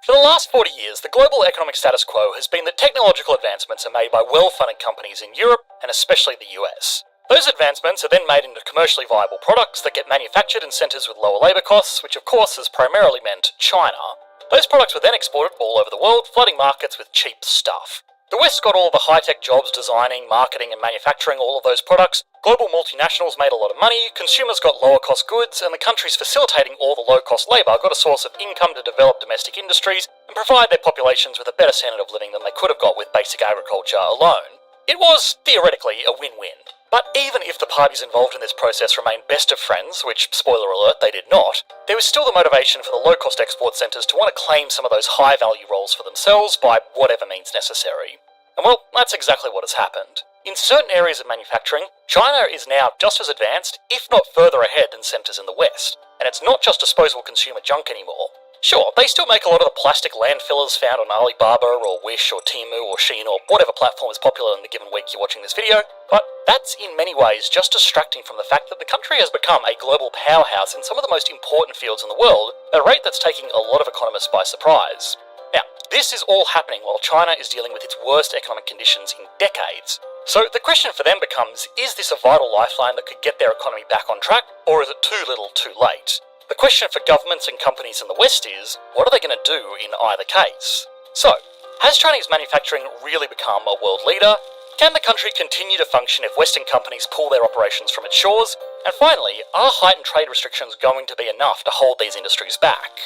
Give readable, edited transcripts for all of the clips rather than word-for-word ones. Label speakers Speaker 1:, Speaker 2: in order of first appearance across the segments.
Speaker 1: For the last 40 years, the global economic status quo has been that technological advancements are made by well-funded companies in Europe and especially the US. Those advancements are then made into commercially viable products that get manufactured in centres with lower labour costs, which of course has primarily meant China. Those products were then exported all over the world, flooding markets with cheap stuff. The West got all the high-tech jobs designing, marketing and manufacturing all of those products, global multinationals made a lot of money, consumers got lower-cost goods, and the countries facilitating all the low-cost labour got a source of income to develop domestic industries and provide their populations with a better standard of living than they could have got with basic agriculture alone. It was, theoretically, a win-win. But even if the parties involved in this process remained best of friends, which, spoiler alert, they did not, there was still the motivation for the low-cost export centres to want to claim some of those high-value roles for themselves by whatever means necessary. And well, that's exactly what has happened. In certain areas of manufacturing, China is now just as advanced, if not further ahead than centres in the West. And it's not just disposable consumer junk anymore. Sure, they still make a lot of the plastic landfillers found on Alibaba or Wish or Temu or Shein or whatever platform is popular in the given week you're watching this video, but that's in many ways just distracting from the fact that the country has become a global powerhouse in some of the most important fields in the world at a rate that's taking a lot of economists by surprise. Now, this is all happening while China is dealing with its worst economic conditions in decades. So the question for them becomes, is this a vital lifeline that could get their economy back on track, or is it too little too late? The question for governments and companies in the West is, what are they going to do in either case? So, has Chinese manufacturing really become a world leader? Can the country continue to function if Western companies pull their operations from its shores? And finally, are heightened trade restrictions going to be enough to hold these industries back?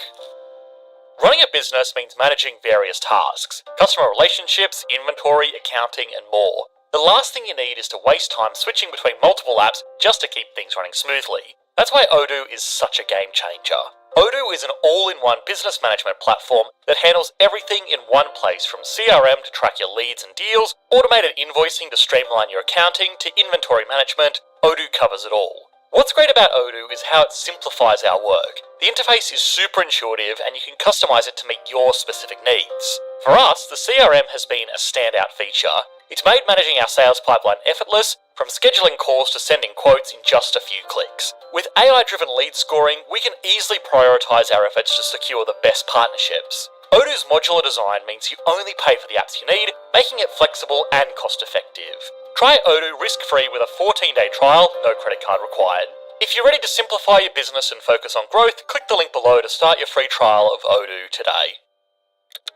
Speaker 1: Running a business means managing various tasks: customer relationships, inventory, accounting, and more. The last thing you need is to waste time switching between multiple apps just to keep things running smoothly. That's why Odoo is such a game changer. Odoo is an all-in-one business management platform that handles everything in one place, from CRM to track your leads and deals, automated invoicing to streamline your accounting, to inventory management. Odoo covers it all. What's great about Odoo is how it simplifies our work. The interface is super intuitive and you can customize it to meet your specific needs. For us, the CRM has been a standout feature. It's made managing our sales pipeline effortless, from scheduling calls to sending quotes in just a few clicks. With AI-driven lead scoring, we can easily prioritise our efforts to secure the best partnerships. Odoo's modular design means you only pay for the apps you need, making it flexible and cost-effective. Try Odoo risk-free with a 14-day trial, no credit card required. If you're ready to simplify your business and focus on growth, click the link below to start your free trial of Odoo today.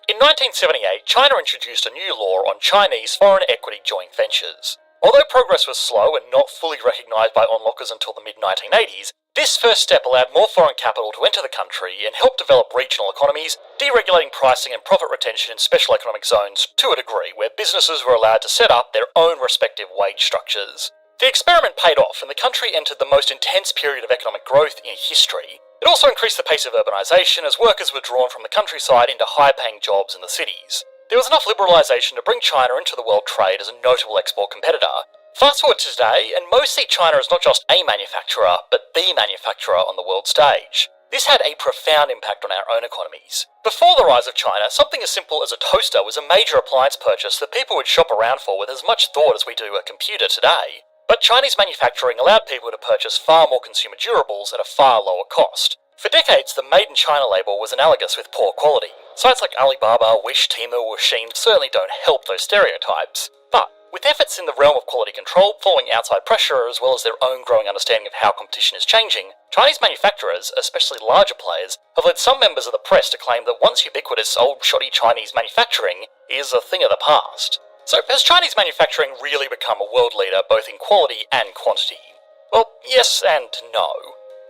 Speaker 1: In 1978, China introduced a new law on Chinese foreign equity joint ventures. Although progress was slow and not fully recognised by onlookers until the mid-1980s, this first step allowed more foreign capital to enter the country and help develop regional economies, deregulating pricing and profit retention in special economic zones to a degree, where businesses were allowed to set up their own respective wage structures. The experiment paid off and the country entered the most intense period of economic growth in history. It also increased the pace of urbanisation as workers were drawn from the countryside into high-paying jobs in the cities. There was enough liberalisation to bring China into the world trade as a notable export competitor. Fast forward to today, and most see China as not just a manufacturer, but the manufacturer on the world stage. This had a profound impact on our own economies. Before the rise of China, something as simple as a toaster was a major appliance purchase that people would shop around for with as much thought as we do a computer today. But Chinese manufacturing allowed people to purchase far more consumer durables at a far lower cost. For decades, the Made in China label was analogous with poor quality. Sites like Alibaba, Wish, Temu or Shein certainly don't help those stereotypes. But with efforts in the realm of quality control following outside pressure as well as their own growing understanding of how competition is changing, Chinese manufacturers, especially larger players, have led some members of the press to claim that once ubiquitous old shoddy Chinese manufacturing is a thing of the past. So has Chinese manufacturing really become a world leader both in quality and quantity? Well, yes and no.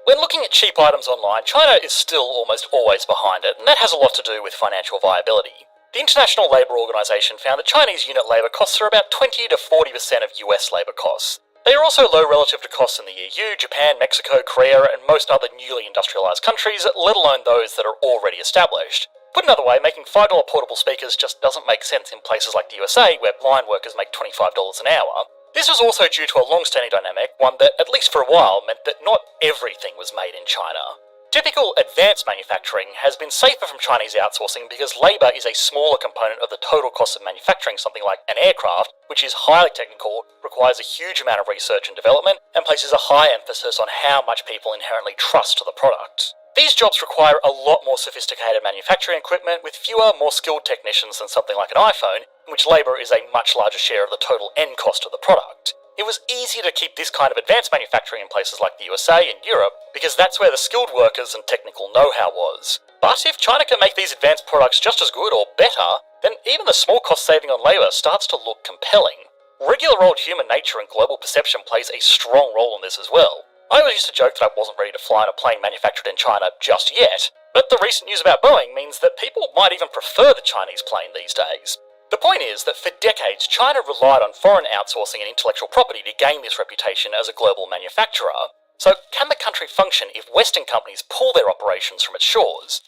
Speaker 1: When looking at cheap items online, China is still almost always behind it, and that has a lot to do with financial viability. The International Labour Organization found that Chinese unit labour costs are about 20 to 40% of US labour costs. They are also low relative to costs in the EU, Japan, Mexico, Korea, and most other newly industrialised countries, let alone those that are already established. Put another way, making $5 portable speakers just doesn't make sense in places like the USA, where blind workers make $25 an hour. This was also due to a long-standing dynamic, one that, at least for a while, meant that not everything was made in China. Typical advanced manufacturing has been safer from Chinese outsourcing because labour is a smaller component of the total cost of manufacturing something like an aircraft, which is highly technical, requires a huge amount of research and development, and places a high emphasis on how much people inherently trust the product. These jobs require a lot more sophisticated manufacturing equipment with fewer, more skilled technicians than something like an iPhone, in which labour is a much larger share of the total end cost of the product. It was easier to keep this kind of advanced manufacturing in places like the USA and Europe because that's where the skilled workers and technical know-how was. But if China can make these advanced products just as good or better, then even the small cost saving on labour starts to look compelling. Regular old human nature and global perception plays a strong role in this as well. I always used to joke that I wasn't ready to fly in a plane manufactured in China just yet, but the recent news about Boeing means that people might even prefer the Chinese plane these days. The point is that for decades, China relied on foreign outsourcing and intellectual property to gain this reputation as a global manufacturer. So can the country function if Western companies pull their operations from its shores?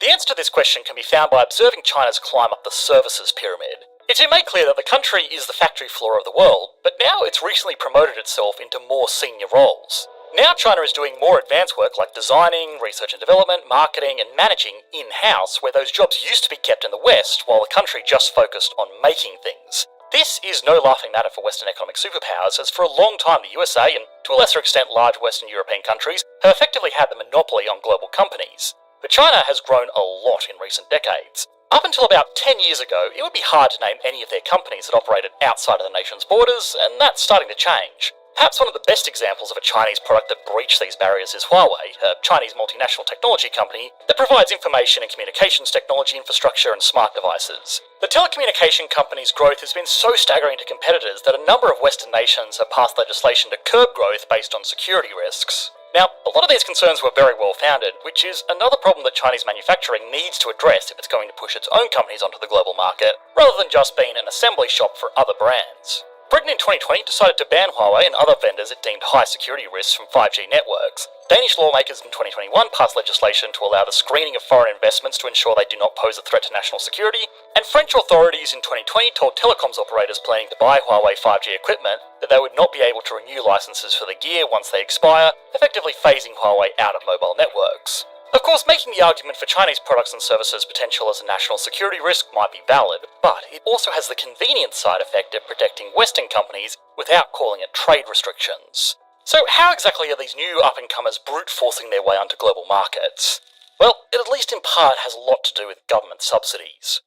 Speaker 1: The answer to this question can be found by observing China's climb up the services pyramid. It's been made clear that the country is the factory floor of the world, but now it's recently promoted itself into more senior roles. Now China is doing more advanced work like designing, research and development, marketing and managing in-house, where those jobs used to be kept in the West while the country just focused on making things. This is no laughing matter for Western economic superpowers, as for a long time the USA, and to a lesser extent large Western European countries, have effectively had the monopoly on global companies. But China has grown a lot in recent decades. Up until about 10 years ago, it would be hard to name any of their companies that operated outside of the nation's borders, and that's starting to change. Perhaps one of the best examples of a Chinese product that breached these barriers is Huawei, a Chinese multinational technology company that provides information and communications technology infrastructure and smart devices. The telecommunication company's growth has been so staggering to competitors that a number of Western nations have passed legislation to curb growth based on security risks. Now, a lot of these concerns were very well founded, which is another problem that Chinese manufacturing needs to address if it's going to push its own companies onto the global market, rather than just being an assembly shop for other brands. Britain in 2020 decided to ban Huawei and other vendors it deemed high security risks from 5G networks. Danish lawmakers in 2021 passed legislation to allow the screening of foreign investments to ensure they do not pose a threat to national security, and French authorities in 2020 told telecoms operators planning to buy Huawei 5G equipment that they would not be able to renew licenses for the gear once they expire, effectively phasing Huawei out of mobile networks. Of course, making the argument for Chinese products and services' potential as a national security risk might be valid, but it also has the convenient side effect of protecting Western companies without calling it trade restrictions. So how exactly are these new up-and-comers brute-forcing their way onto global markets? Well, it at least in part has a lot to do with government subsidies.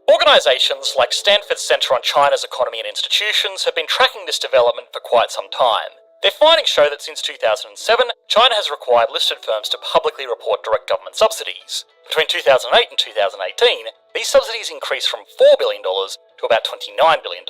Speaker 1: Organisations like Stanford's Centre on China's Economy and Institutions have been tracking this development for quite some time. Their findings show that since 2007, China has required listed firms to publicly report direct government subsidies. Between 2008 and 2018, these subsidies increased from $4 billion to about $29 billion.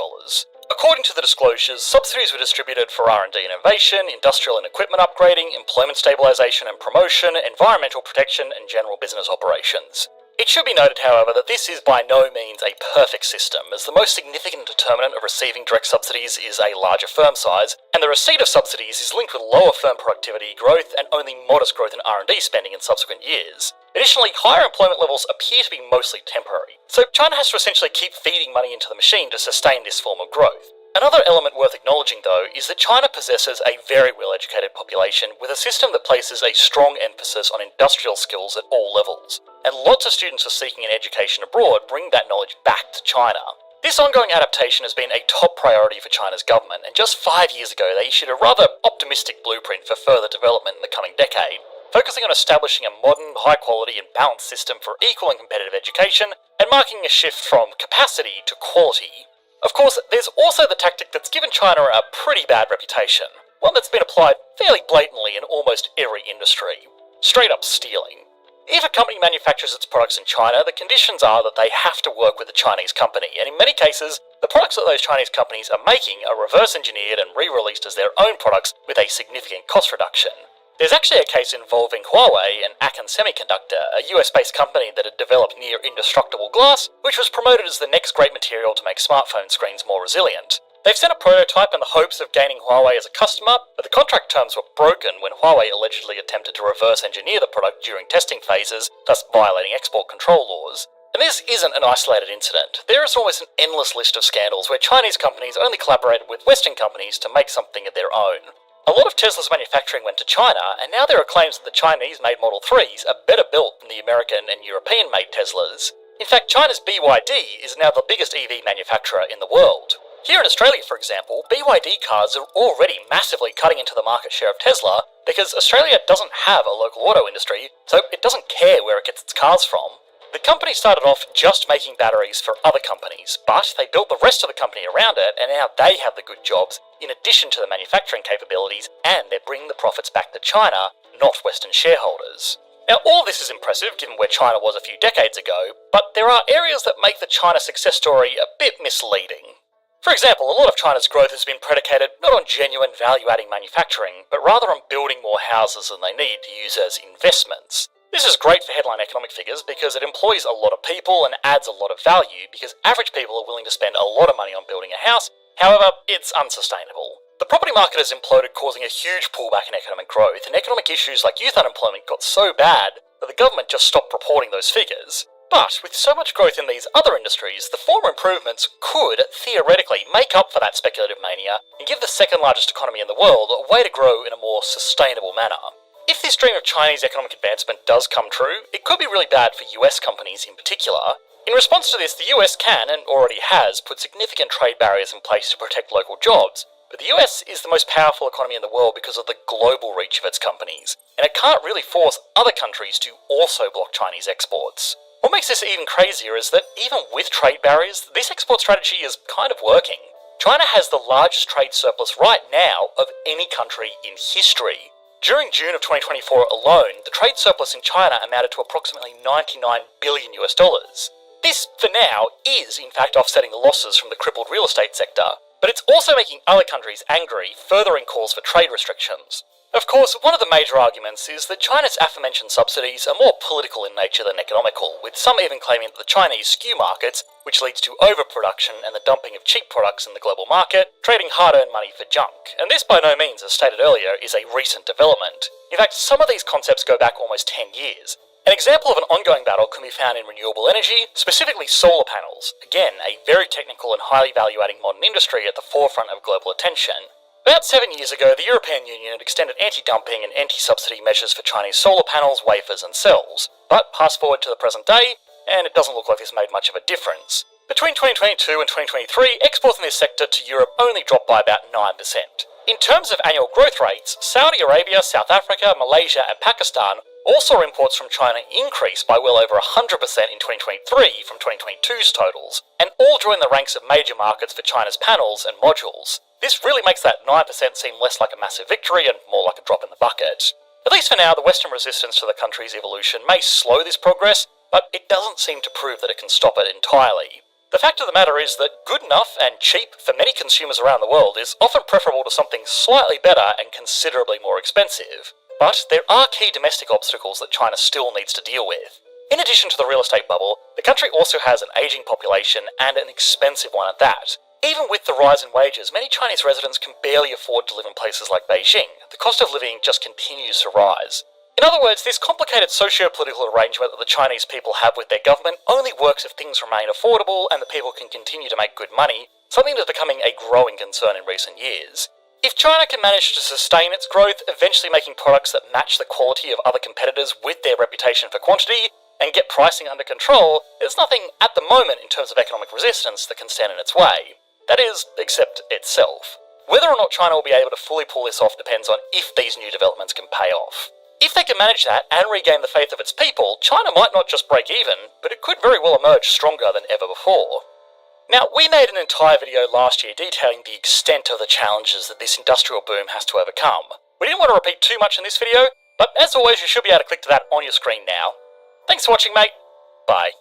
Speaker 1: According to the disclosures, subsidies were distributed for R&D innovation, industrial and equipment upgrading, employment stabilisation and promotion, environmental protection and general business operations. It should be noted, however, that this is by no means a perfect system, as the most significant determinant of receiving direct subsidies is a larger firm size, and the receipt of subsidies is linked with lower firm productivity growth and only modest growth in R&D spending in subsequent years. Additionally, higher employment levels appear to be mostly temporary, so China has to essentially keep feeding money into the machine to sustain this form of growth. Another element worth acknowledging, though, is that China possesses a very well-educated population with a system that places a strong emphasis on industrial skills at all levels, and lots of students are seeking an education abroad bring that knowledge back to China. This ongoing adaptation has been a top priority for China's government, and just 5 years ago they issued a rather optimistic blueprint for further development in the coming decade, focusing on establishing a modern, high-quality and balanced system for equal and competitive education, and marking a shift from capacity to quality. Of course, there's also the tactic that's given China a pretty bad reputation, one that's been applied fairly blatantly in almost every industry: straight-up stealing. If a company manufactures its products in China, the conditions are that they have to work with a Chinese company, and in many cases, the products that those Chinese companies are making are reverse-engineered and re-released as their own products with a significant cost reduction. There's actually a case involving Huawei and Akan Semiconductor, a US-based company that had developed near-indestructible glass, which was promoted as the next great material to make smartphone screens more resilient. They've sent a prototype in the hopes of gaining Huawei as a customer, but the contract terms were broken when Huawei allegedly attempted to reverse-engineer the product during testing phases, thus violating export control laws. And this isn't an isolated incident. There is almost an endless list of scandals where Chinese companies only collaborated with Western companies to make something of their own. A lot of Tesla's manufacturing went to China, and now there are claims that the Chinese-made Model 3s are better built than the American and European-made Teslas. In fact, China's BYD is now the biggest EV manufacturer in the world. Here in Australia, for example, BYD cars are already massively cutting into the market share of Tesla because Australia doesn't have a local auto industry, so it doesn't care where it gets its cars from. The company started off just making batteries for other companies, but they built the rest of the company around it, and now they have the good jobs in addition to the manufacturing capabilities, and they're bringing the profits back to China, not Western shareholders. Now, all this is impressive given where China was a few decades ago, but there are areas that make the China success story a bit misleading. For example, a lot of China's growth has been predicated not on genuine value-adding manufacturing, but rather on building more houses than they need to use as investments. This is great for headline economic figures because it employs a lot of people and adds a lot of value because average people are willing to spend a lot of money on building a house. However, it's unsustainable. The property market has imploded, causing a huge pullback in economic growth, and economic issues like youth unemployment got so bad that the government just stopped reporting those figures. But with so much growth in these other industries, the former improvements could, theoretically, make up for that speculative mania and give the second largest economy in the world a way to grow in a more sustainable manner. If this dream of Chinese economic advancement does come true, it could be really bad for US companies in particular. In response to this, the US can, and already has, put significant trade barriers in place to protect local jobs, but the US is the most powerful economy in the world because of the global reach of its companies, and it can't really force other countries to also block Chinese exports. What makes this even crazier is that even with trade barriers, this export strategy is kind of working. China has the largest trade surplus right now of any country in history. During June of 2024 alone, the trade surplus in China amounted to approximately $99 billion. This, for now, is in fact offsetting the losses from the crippled real estate sector, but it's also making other countries angry, furthering calls for trade restrictions. Of course, one of the major arguments is that China's aforementioned subsidies are more political in nature than economical, with some even claiming that the Chinese skew markets, which leads to overproduction and the dumping of cheap products in the global market, trading hard-earned money for junk. And this by no means, as stated earlier, is a recent development. In fact, some of these concepts go back almost 10 years. An example of an ongoing battle can be found in renewable energy, specifically solar panels. Again, a very technical and highly value-adding modern industry at the forefront of global attention. About 7 years ago, the European Union had extended anti-dumping and anti-subsidy measures for Chinese solar panels, wafers and cells. But fast forward to the present day, and it doesn't look like this made much of a difference. Between 2022 and 2023, exports in this sector to Europe only dropped by about 9%. In terms of annual growth rates, Saudi Arabia, South Africa, Malaysia and Pakistan all saw imports from China increase by well over 100% in 2023 from 2022's totals, and all joined the ranks of major markets for China's panels and modules. This really makes that 9% seem less like a massive victory and more like a drop in the bucket. At least for now, the Western resistance to the country's evolution may slow this progress, but it doesn't seem to prove that it can stop it entirely. The fact of the matter is that good enough and cheap for many consumers around the world is often preferable to something slightly better and considerably more expensive. But there are key domestic obstacles that China still needs to deal with. In addition to the real estate bubble, the country also has an aging population and an expensive one at that. Even with the rise in wages, many Chinese residents can barely afford to live in places like Beijing. The cost of living just continues to rise. In other words, this complicated socio-political arrangement that the Chinese people have with their government only works if things remain affordable and the people can continue to make good money, something that's becoming a growing concern in recent years. If China can manage to sustain its growth, eventually making products that match the quality of other competitors with their reputation for quantity, and get pricing under control, there's nothing at the moment in terms of economic resistance that can stand in its way. That is, except itself. Whether or not China will be able to fully pull this off depends on if these new developments can pay off. If they can manage that and regain the faith of its people, China might not just break even, but it could very well emerge stronger than ever before. Now, we made an entire video last year detailing the extent of the challenges that this industrial boom has to overcome. We didn't want to repeat too much in this video, but as always you should be able to click to that on your screen now. Thanks for watching, mate. Bye.